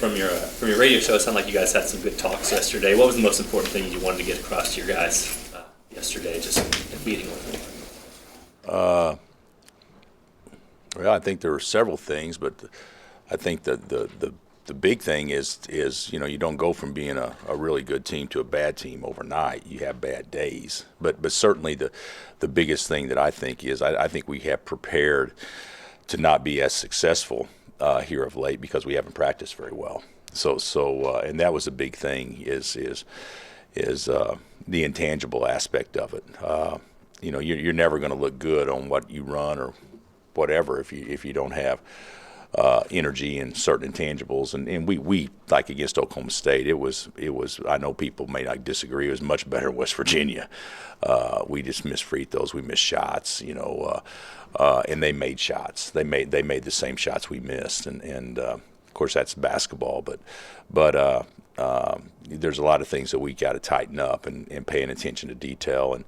from your radio show, it sounded like you guys had some good talks yesterday. What was the most important thing you wanted to get across to your guys yesterday, just in meeting with them? Well, I think there were several things, but I think that the big thing is you don't go from being a really good team to a bad team overnight. You have bad days, but certainly the biggest thing that I think is I think we have prepared to not be as successful here of late because we haven't practiced very well. So and that was a big thing is the intangible aspect of it. You're never going to look good on what you run or whatever if you don't have energy and certain intangibles, and we like against Oklahoma State, it was I know people may not disagree, it was much better in West Virginia. We just missed free throws, we missed shots, and they made shots. They made the same shots we missed, and of course that's basketball, but there's a lot of things that we got to tighten up and paying attention to detail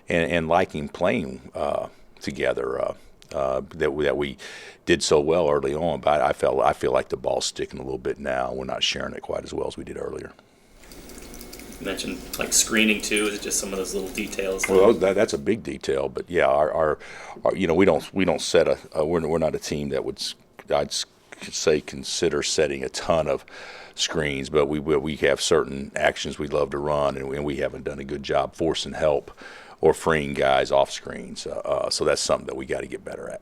and liking playing together. That we did so well early on, but I feel like the ball's sticking a little bit now. We're not sharing it quite as well as we did earlier. You mentioned like screening too. Is it just some of those little details? Well, that's a big detail, but yeah, our we don't set we're not a team that I'd say consider setting a ton of screens, but we have certain actions we love to run, and we haven't done a good job forcing help or freeing guys off screens. So that's something that we got to get better at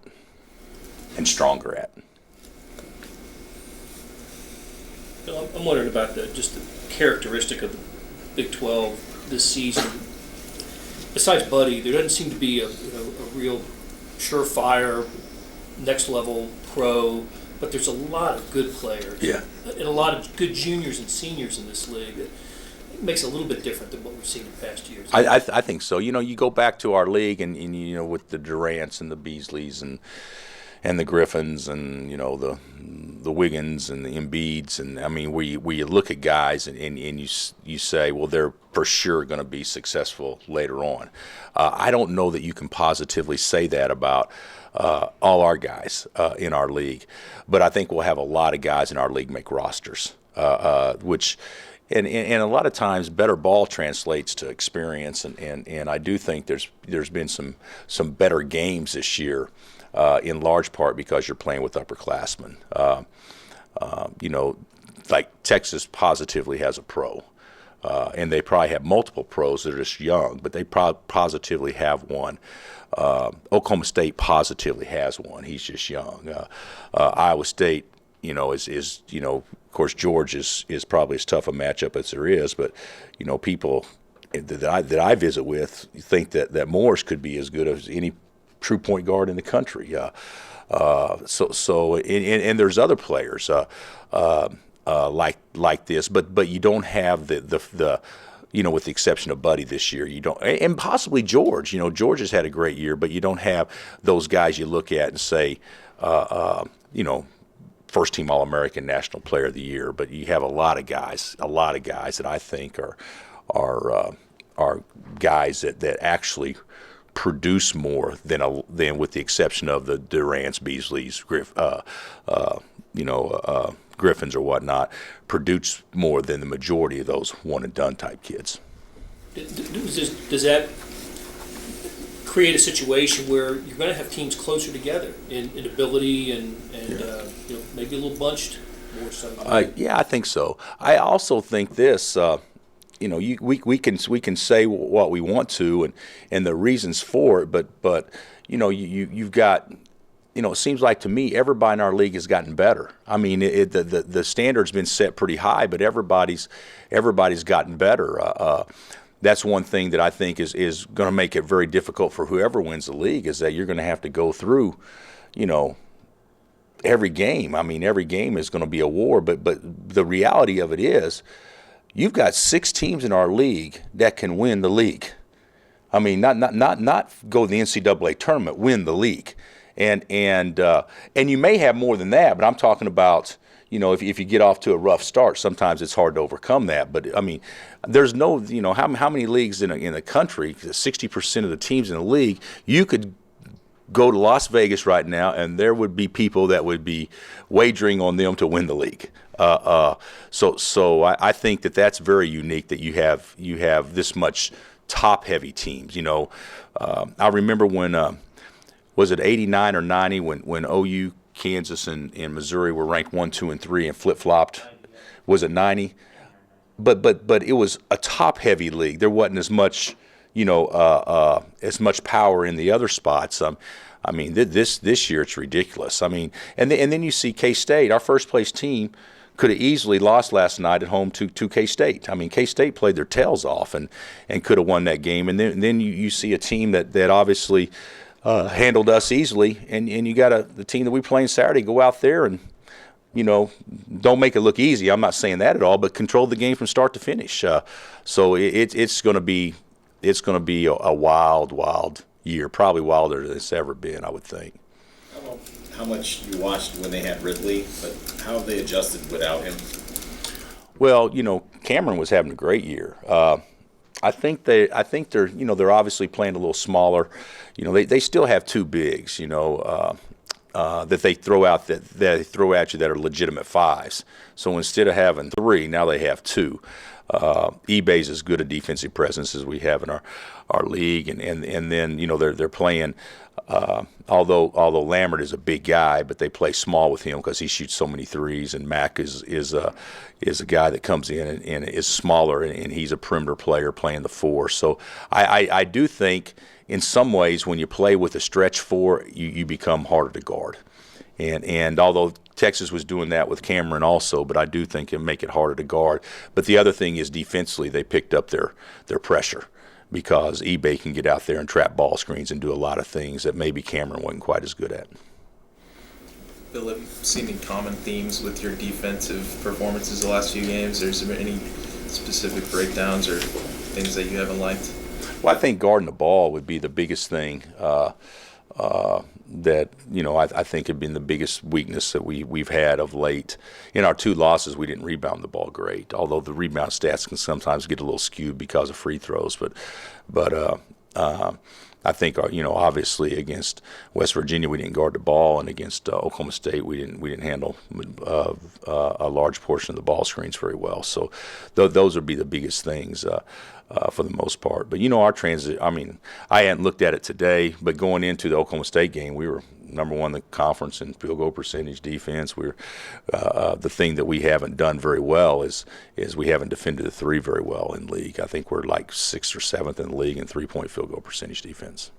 and stronger at. I'm wondering about just the characteristic of the Big 12 this season. Besides Buddy, there doesn't seem to be a real surefire, next-level pro, but there's a lot of good players. Yeah. And a lot of good juniors and seniors in this league. It makes it a little bit different than what we've seen in past years. I think so. You go back to our league and with the Durants and the Beasleys and the Griffins and the Wiggins and the Embiids, and I mean we look at guys and you say, well, they're for sure going to be successful later on. I don't know that you can positively say that about all our guys in our league, but I think we'll have a lot of guys in our league make rosters, which. And a lot of times, better ball translates to experience, and I do think there's been some better games this year, in large part because you're playing with upperclassmen. Like Texas positively has a pro, and they probably have multiple pros that are just young, but they positively have one. Oklahoma State positively has one. He's just young. Iowa State, is of course, George is probably as tough a matchup as there is, but people that I visit with think that Morris could be as good as any true point guard in the country. And there's other players like this, but you don't have the with the exception of Buddy this year, you don't, and possibly George. George has had a great year, but you don't have those guys you look at and say, first team All-American, National Player of the Year, but you have a lot of guys that I think are guys that actually produce more than with the exception of the Durants, Beasleys, Griffins or whatnot, produce more than the majority of those one and done type kids. Does that create a situation where you're going to have teams closer together in ability and maybe a little bunched more so? Yeah, I think so. I also think this. We can say what we want to and the reasons for it, but you've got. It seems like to me everybody in our league has gotten better. I mean, the standard's been set pretty high, but everybody's gotten better. That's one thing that I think is going to make it very difficult for whoever wins the league, is that you're going to have to go through, every game. I mean, every game is going to be a war, but the reality of it is you've got 6 teams in our league that can win the league. I mean, not go to the NCAA tournament, win the league. And you may have more than that, but I'm talking about, if you get off to a rough start, sometimes it's hard to overcome that. But I mean, there's no, how many leagues in the country, 60% of the teams in the league, you could go to Las Vegas right now and there would be people that would be wagering on them to win the league. So I think that's very unique that you have this much top heavy teams. I remember when was it 89 or 90 when OU, Kansas, and Missouri were ranked 1, 2, and 3 and flip flopped. Was it 90? But it was a top heavy league. There wasn't as much as much power in the other spots. This year it's ridiculous. And then you see K-State, our first place team, could have easily lost last night at home to K-State. K-State played their tails off and could have won that game. And then you see a team that obviously handled us easily, and you got the team that we play on Saturday go out there and don't make it look easy. I'm not saying that at all, but control the game from start to finish. So it's going to be a wild year, probably wilder than it's ever been, I would think. I don't know how much you watched when they had Ridley, but how have they adjusted without him? Well, Cameron was having a great year. I think they're they're obviously playing a little smaller. They still have two bigs, that they throw out that they throw at you that are legitimate fives. So instead of having three, now they have two. eBay's as good a defensive presence as we have in our league, and then they're playing. Although Lambert is a big guy, but they play small with him because he shoots so many threes, and Mack is a guy that comes in and is smaller, and he's a perimeter player playing the four. So I do think in some ways when you play with a stretch four, you become harder to guard. And although Texas was doing that with Cameron also, but I do think it'll make it harder to guard. But the other thing is defensively, they picked up their pressure, because eBay can get out there and trap ball screens and do a lot of things that maybe Cameron wasn't quite as good at. Bill, have you seen any common themes with your defensive performances the last few games? Or is there any specific breakdowns or things that you haven't liked? Well, I think guarding the ball would be the biggest thing that I think had been the biggest weakness that we've had of late. In our two losses, we didn't rebound the ball great, although the rebound stats can sometimes get a little skewed because of free throws. But I think obviously against West Virginia we didn't guard the ball, and against Oklahoma State we didn't handle a large portion of the ball screens very well. So those would be the biggest things. For the most part. But our transit, I hadn't looked at it today, but going into the Oklahoma State game, we were number one in the conference in field goal percentage defense. We're the thing that we haven't done very well is we haven't defended the three very well in league. I think we're like 6th or 7th in the league in 3-point field goal percentage defense.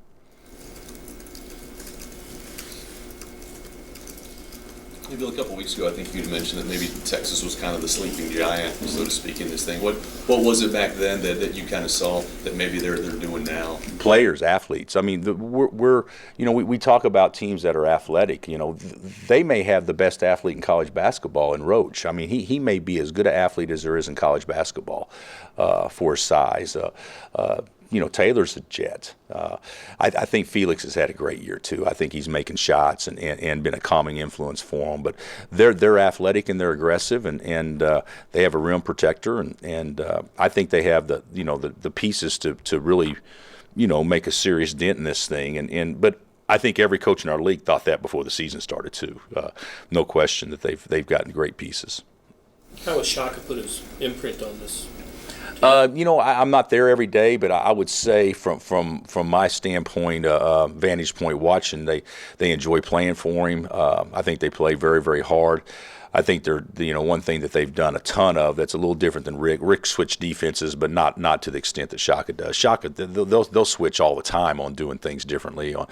Maybe a couple weeks ago, I think you'd mentioned that maybe Texas was kind of the sleeping giant, so to speak, in this thing. What was it back then that you kind of saw that maybe they're doing now? Players, athletes. We talk about teams that are athletic. They may have the best athlete in college basketball in Roach. He may be as good an athlete as there is in college basketball for his size. Taylor's a jet. I think Felix has had a great year too. I think he's making shots and been a calming influence for them. But they're athletic and they're aggressive, and they have a rim protector, and I think they have the pieces to really make a serious dent in this thing. But I think every coach in our league thought that before the season started too. No question that they've gotten great pieces. How has Shaka put his imprint on this? I'm not there every day, but I would say from my standpoint, vantage point watching, they enjoy playing for him. I think they play very, very hard. I think they're one thing that they've done a ton of that's a little different than Rick. Rick switched defenses, but not to the extent that Shaka does. Shaka, they'll switch all the time on doing things differently, on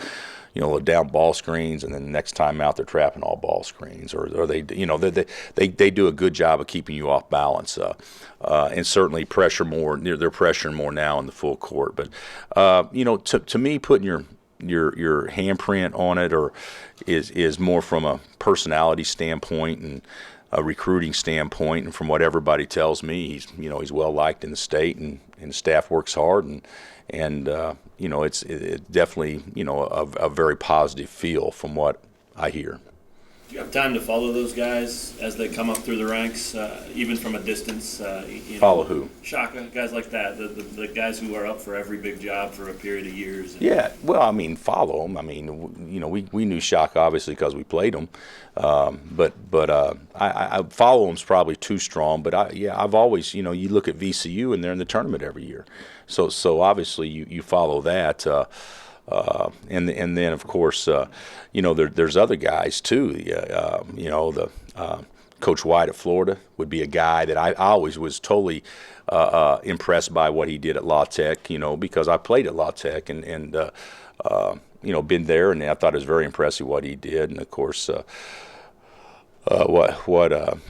down ball screens, and then the next time out they're trapping all ball screens, or they do a good job of keeping you off balance, and certainly pressure more. They're pressuring more now in the full court. But to me, putting your handprint on it is more from a personality standpoint and a recruiting standpoint, and from what everybody tells me, he's well liked in the state, and the staff works hard, and it's definitely a very positive feel from what I hear. Do you have time to follow those guys as they come up through the ranks, even from a distance? Follow who? Shaka, guys like that, the guys who are up for every big job for a period of years. Yeah, well, I mean, follow them. I mean, we knew Shaka obviously because we played him, but I follow hem's probably too strong. But I've always, you look at VCU and they're in the tournament every year, so obviously you follow that. And then of course, there's other guys too. Coach White at Florida would be a guy that I always was totally impressed by what he did at La Tech. Because I played at La Tech and been there, and I thought it was very impressive what he did. And of course, what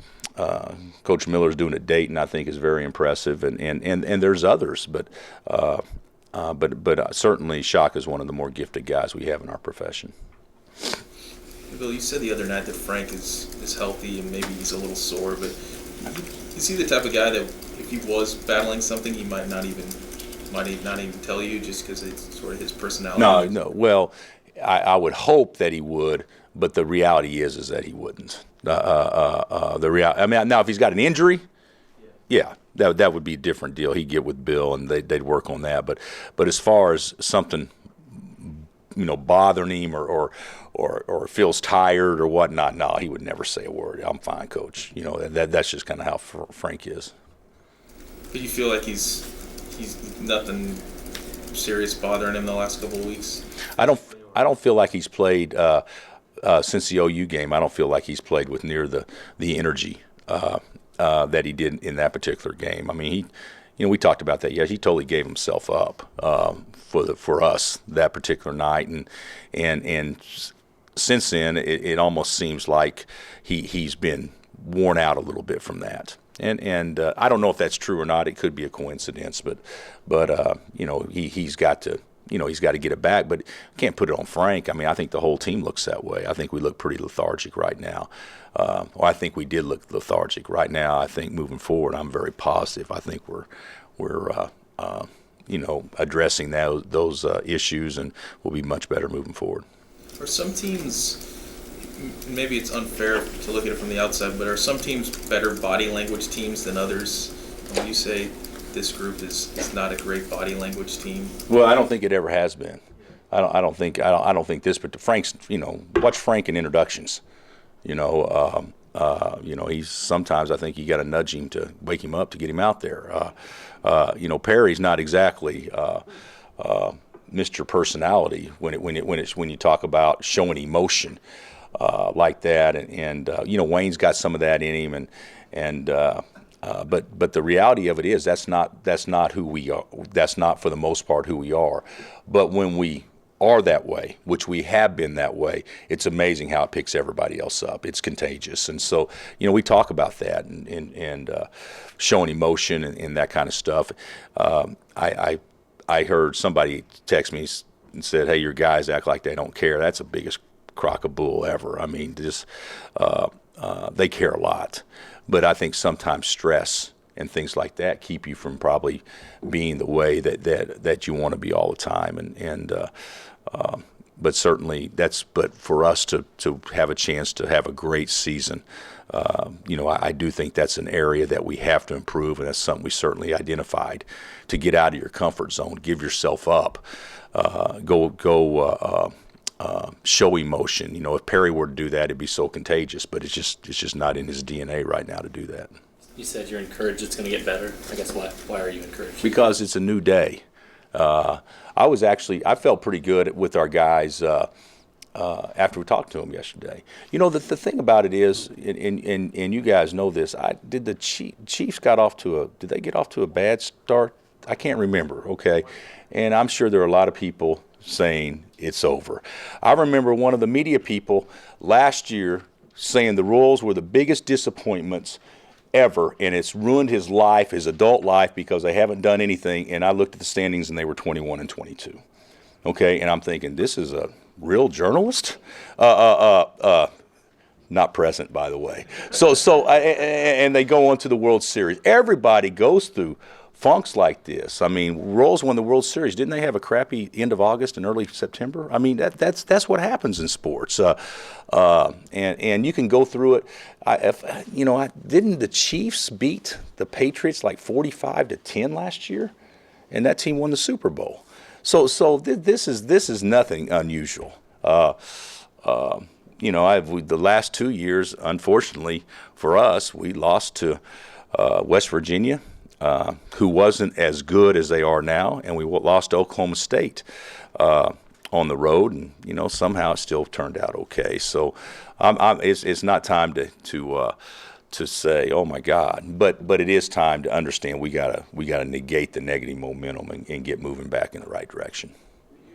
Coach Miller's doing at Dayton, I think, is very impressive. And there's others, but certainly Shaka is one of the more gifted guys we have in our profession. Bill, you said the other night that Frank is healthy and maybe he's a little sore, but is he the type of guy that if he was battling something, he might not even tell you just because it's sort of his personality? No. Well, I would hope that he would, but the reality is that he wouldn't. Now if he's got an injury, yeah. That would be a different deal. He'd get with Bill and they'd work on that. But as far as something, bothering him or feels tired or whatnot, no, he would never say a word. I'm fine, Coach. That's just kind of how Frank is. But you feel like he's nothing serious bothering him the last couple of weeks? I don't feel like he's played since the OU game. I don't feel like he's played with near the energy that he did in that particular game. I mean, we talked about that. Yeah, he totally gave himself up for us that particular night, and since then it almost seems like he's been worn out a little bit from that. And I don't know if that's true or not. It could be a coincidence, but he's got to. He's got to get it back, but can't put it on Frank. I mean, I think the whole team looks that way. I think we look pretty lethargic right now. I think we did look lethargic right now. I think moving forward, I'm very positive. I think we're addressing those issues, and we'll be much better moving forward. Are some teams, maybe it's unfair to look at it from the outside, but are some teams better body language teams than others? When you say this group is not a great body language team? Well, I don't think it ever has been. I don't think this. But Frank's, watch Frank in introductions. He's sometimes I think you got to nudge him to wake him up to get him out there. Perry's not exactly Mr. Personality when you talk about showing emotion like that, and Wayne's got some of that in him, but the reality of it is that's not who we are. That's not for the most part who we are. But when we are that way, which we have been that way, it's amazing how it picks everybody else up. It's contagious. And so, we talk about that and showing emotion and that kind of stuff. I heard somebody text me and said, "Hey, your guys act like they don't care." That's the biggest crock of bull ever. I mean, just they care a lot. But I think sometimes stress and things like that keep you from probably being the way that you want to be all the time. But certainly but for us to have a chance to have a great season, I do think that's an area that we have to improve, and that's something we certainly identified. To get out of your comfort zone, give yourself up, show emotion. If Perry were to do that, it'd be so contagious. But it's just not in his DNA right now to do that. You said you're encouraged it's going to get better. I guess why are you encouraged? Because it's a new day. I felt pretty good with our guys after we talked to them yesterday. The thing about it is, and you guys know this. Did the Chiefs did they get off to a bad start? I can't remember. Okay, and I'm sure there are a lot of people saying it's over. I remember one of the media people last year saying the Royals were the biggest disappointments ever, and it's ruined his life, his adult life, because they haven't done anything. And I looked at the standings, and they were 21-22. Okay, and I'm thinking, this is a real journalist? Not present, by the way. So, and they go on to the World Series. Everybody goes through funks like this. I mean, Royals won the World Series. Didn't they have a crappy end of August and early September? I mean, that's what happens in sports. And you can go through it. Didn't the Chiefs beat the Patriots like 45-10 last year, and that team won the Super Bowl. So this is nothing unusual. The last 2 years, unfortunately for us, we lost to West Virginia, who wasn't as good as they are now, and we lost to Oklahoma State on the road, and somehow it still turned out okay. So it's not time to say, oh my God, but it is time to understand we gotta negate the negative momentum and get moving back in the right direction.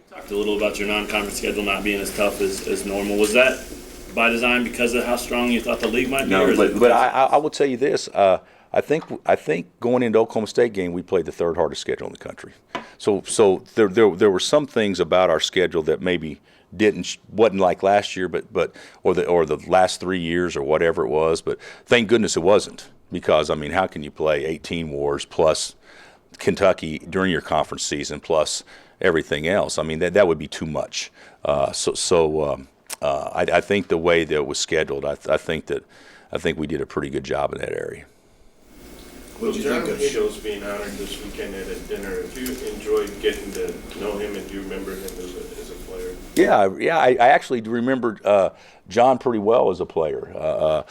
Talked a little about your non-conference schedule not being as tough as normal. Was that by design because of how strong you thought the league might be? No, but I will tell you this. I think going into Oklahoma State game, we played the third hardest schedule in the country. So there were some things about our schedule that maybe wasn't like last year, or the last 3 years or whatever it was. But thank goodness it wasn't, because I mean, how can you play 18 wars plus Kentucky during your conference season plus everything else? I mean, that would be too much. I think the way that it was scheduled, I think we did a pretty good job in that area. Well, John Hato's being honored this weekend at a dinner. If you enjoyed getting to know him, and do you remember him as a player? Yeah. I actually remembered John pretty well as a player.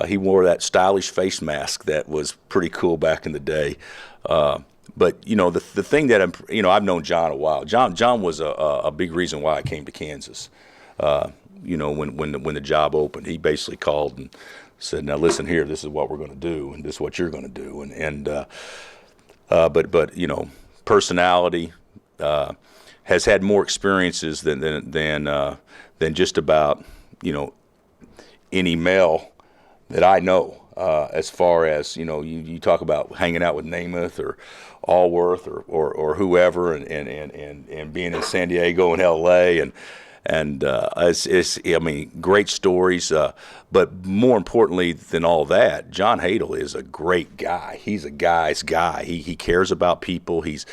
He wore that stylish face mask that was pretty cool back in the day. But the thing that I've known John a while. John was a big reason why I came to Kansas. When the job opened, he basically called and said, "Now listen here, this is what we're going to do, and this is what you're going to do." But personality, has had more experiences than just about any male that I know. As far as you talk about hanging out with Namath or Allworth or whoever, and being in San Diego and L.A. and great stories. But more importantly than all that, John Hadel is a great guy. He's a guy's guy. He cares about people. He's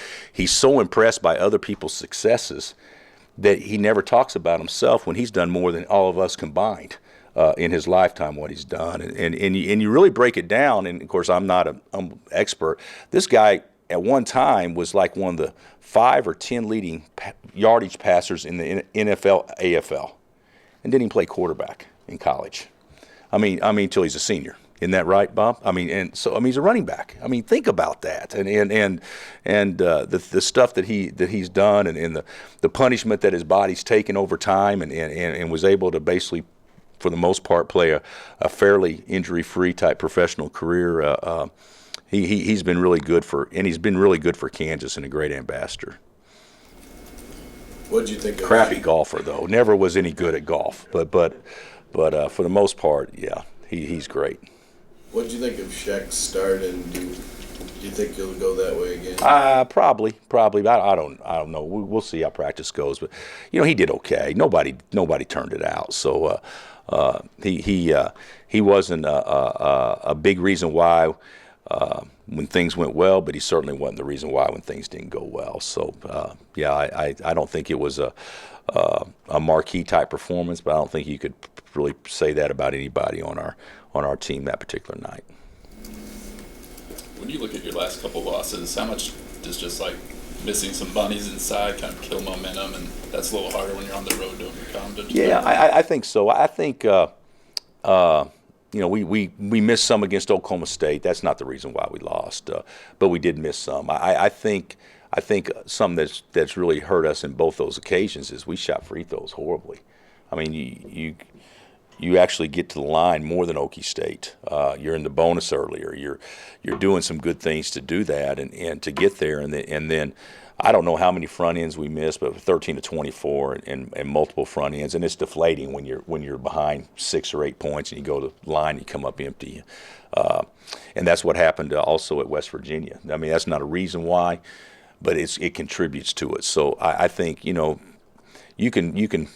so impressed by other people's successes that he never talks about himself when he's done more than all of us combined in his lifetime. What he's done, and you really break it down. And of course, I'm not an expert. This guy at one time was like one of the 5 or 10 leading yardage passers in the NFL, AFL, and didn't even play quarterback in college. I mean, until he's a senior. Isn't that right, Bob? He's a running back. I mean, think about that, and the stuff that he's done, and the punishment that his body's taken over time, and was able to basically, for the most part, play a fairly injury-free type professional career. He's been really good for Kansas, and a great ambassador. What did you think of Crappy golfer though, never was any good at golf, but for the most part, yeah, he's great. What did you think of Shaq's start, and do you think he'll go that way again? Probably. I don't know. We'll see how practice goes, but he did okay. Nobody turned it out, so he wasn't a big reason why. When things went well, but he certainly wasn't the reason why when things didn't go well. So, I don't think it was a marquee type performance, but I don't think you could really say that about anybody on our team that particular night. When you look at your last couple losses, how much does just like missing some bunnies inside kind of kill momentum, and that's a little harder when you're on the road to overcome? I think so. I think. We missed some against Oklahoma State. That's not the reason why we lost, but we did miss some. I think something that's really hurt us in both those occasions is we shot free throws horribly. I mean, you actually get to the line more than Okie State. You're in the bonus earlier. You're doing some good things to do that and to get there, and then. I don't know how many front ends we missed, but 13 to 24 and multiple front ends, and it's deflating when you're behind 6 or 8 points and you go to the line, you come up empty, and that's what happened also at West Virginia. I mean, that's not a reason why, but it contributes to it. So I think you can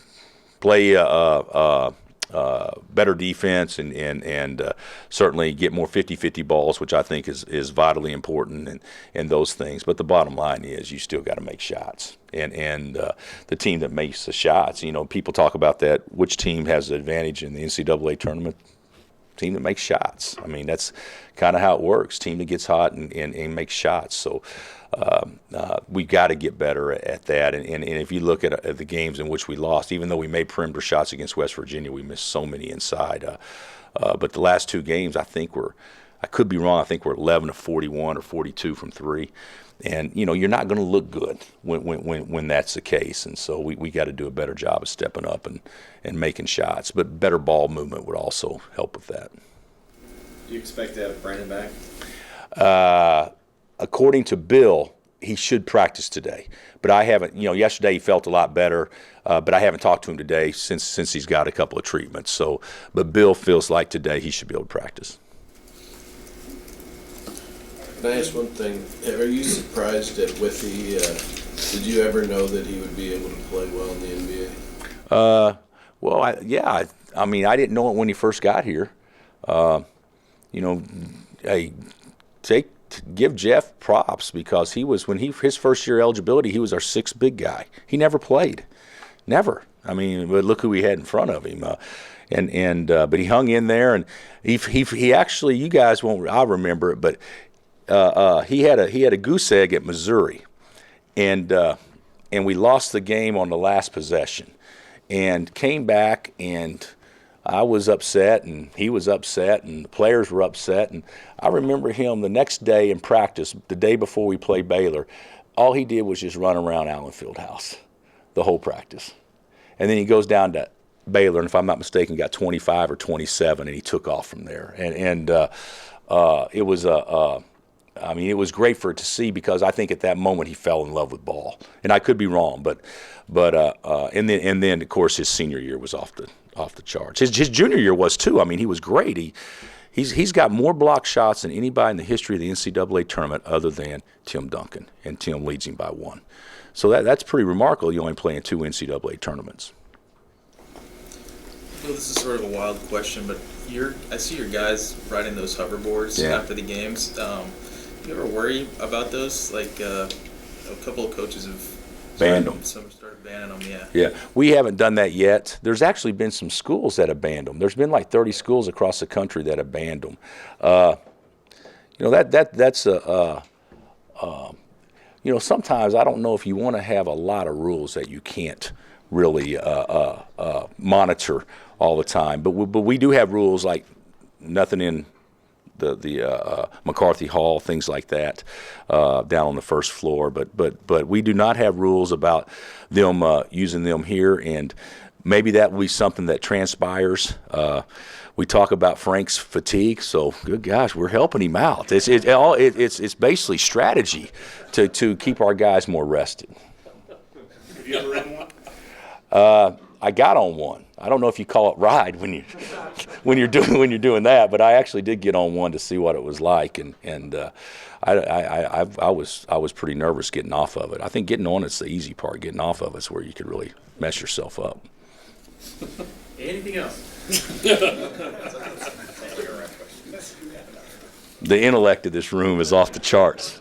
play a better defense and certainly get more 50-50 balls, which I think is vitally important and those things. But the bottom line is you still got to make shots. And the team that makes the shots, people talk about that, which team has the advantage in the NCAA tournament? Team that makes shots. I mean, that's kind of how it works. Team that gets hot and makes shots. So we got to get better at that. And if you look at the games in which we lost, even though we made perimeter shots against West Virginia, we missed so many inside. But the last two games, I could be wrong, I think we're 11 of 41 or 42 from three. And, you're not going to look good when that's the case. And so we got to do a better job of stepping up and making shots. But better ball movement would also help with that. Do you expect to have Brandon back? According to Bill, he should practice today. But I haven't, yesterday he felt a lot better, but I haven't talked to him today since he's got a couple of treatments. So, but Bill feels like today he should be able to practice. Can I ask one thing? Are you surprised at Withy? Did you ever know that he would be able to play well in the NBA? Well, I mean, I didn't know it when he first got here. Give Jeff props because his first year eligibility, he was our sixth big guy. He never played, never. I mean, but look who he had in front of him. But he hung in there, and he actually, you guys won't, I'll remember it, but he had a goose egg at Missouri, and we lost the game on the last possession, and came back, and I was upset, and he was upset, and the players were upset, and I remember him the next day in practice, the day before we played Baylor, all he did was just run around Allen Fieldhouse the whole practice, and then he goes down to Baylor, and if I'm not mistaken, got 25 or 27, and he took off from there, and it was it was great for it to see because I think at that moment he fell in love with ball, and I could be wrong, but and then of course his senior year was off the charts. His junior year was too. I mean, he was great. He's got more block shots than anybody in the history of the NCAA tournament other than Tim Duncan, and Tim leads him by one. So that's pretty remarkable. You only play in two NCAA tournaments. Well, this is sort of a wild question, but I see your guys riding those hoverboards after the games. You ever worry about those? Like a couple of coaches have banned them. Some started banning them. Yeah. Yeah, we haven't done that yet. There's actually been some schools that have banned them. There's been like 30 schools across the country that have banned them. Sometimes I don't know if you want to have a lot of rules that you can't really monitor all the time. But we do have rules like nothing in the McCarthy Hall, things like that, down on the first floor. But we do not have rules about them using them here, and maybe that will be something that transpires. We talk about Frank's fatigue, so good gosh, we're helping him out. It's basically strategy to keep our guys more rested. Have you ever ridden one? I got on one. I don't know if you call it ride when you're doing that, but I actually did get on one to see what it was like, and I was pretty nervous getting off of it. I think getting on it's the easy part. Getting off of it's where you could really mess yourself up. Anything else? The intellect of this room is off the charts.